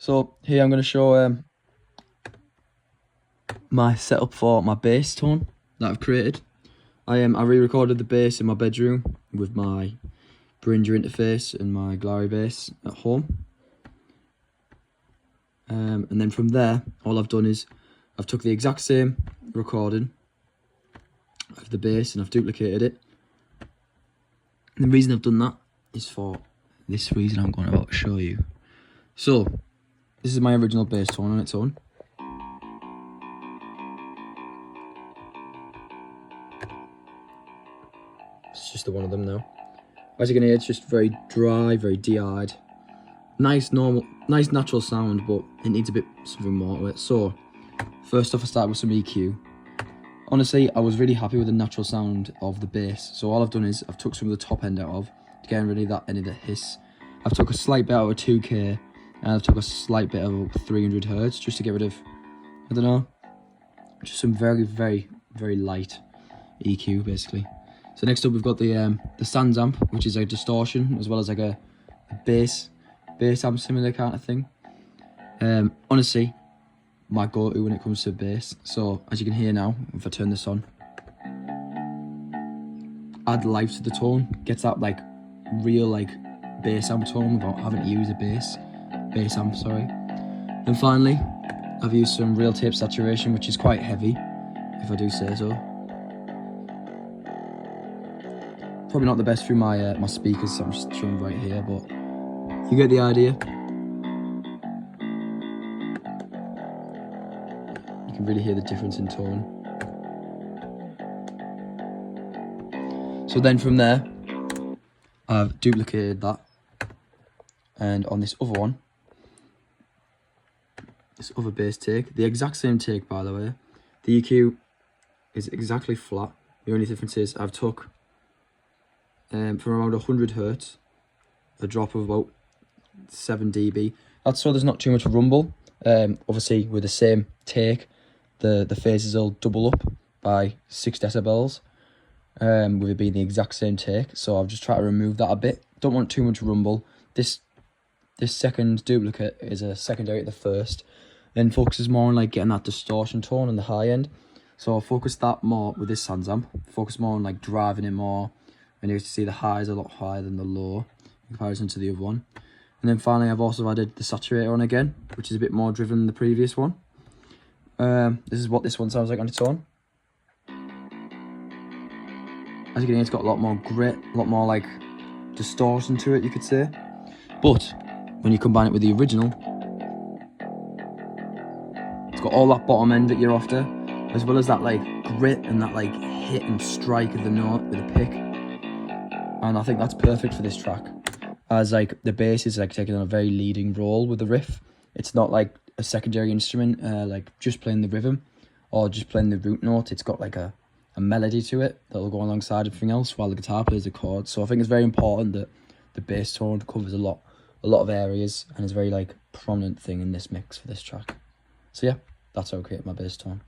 So here I'm going to show my setup for my bass tone that I've created. I re-recorded the bass in my bedroom with my Behringer interface and my ROTARY-Bass at home. And then from there, all I've done is I've took the exact same recording of the bass and I've duplicated it. And the reason I've done that is for this reason I'm going to show you. So, this is my original bass tone on its own. It's just the one of them now. As you can hear, it's just very dry, very DI'd. Nice natural sound, but it needs a bit something more to it. So, first off I started with some EQ. Honestly, I was really happy with the natural sound of the bass. So all I've done is I've took some of the top end out of, getting rid of any of the hiss. I've took a slight bit out of 2K, and I've took a slight bit of 300 Hz just to get rid of, I don't know, just some very, very, very light EQ basically. So next up we've got the Sans amp, which is a distortion as well as like a bass amp similar kind of thing. Honestly, my go-to when it comes to bass. So as you can hear now, if I turn this on, add life to the tone, gets that like real like bass amp tone without having to use a bass amp, sorry. And finally, I've used some real tape saturation, which is quite heavy, if I do say so. Probably not the best through my my speakers, so I'm just showing right here, but you get the idea. You can really hear the difference in tone. So then from there, I've duplicated that, and on this other one, this other bass take, the exact same take by the way, the EQ is exactly flat. The only difference is I've took from around 100 Hz, a drop of about 7 dB. That's so there's not too much rumble. Obviously with the same take, the phases will double up by 6 decibels, with it being the exact same take. So I've just tried to remove that a bit. Don't want too much rumble. This second duplicate is a secondary to the first, and focuses more on like getting that distortion tone on the high end. So I'll focus that more with this Sans amp. Focus more on like driving it more, and you can see the highs are a lot higher than the low in comparison to the other one. And then finally I've also added the saturator on again, which is a bit more driven than the previous one. This is what this one sounds like on its own. As you can hear, it's got a lot more grit, a lot more like distortion to it, you could say. But when you combine it with the original, it's got all that bottom end that you're after, as well as that like grit and that like hit and strike of the note with a pick. And I think that's perfect for this track, as like the bass is like taking on a very leading role with the riff. It's not like a secondary instrument, like just playing the rhythm or just playing the root note. It's got like a melody to it that'll go alongside everything else while the guitar plays the chords. So I think it's very important that the bass tone covers a lot of areas and is a very like prominent thing in this mix for this track. So yeah, that's how I create my bass tone.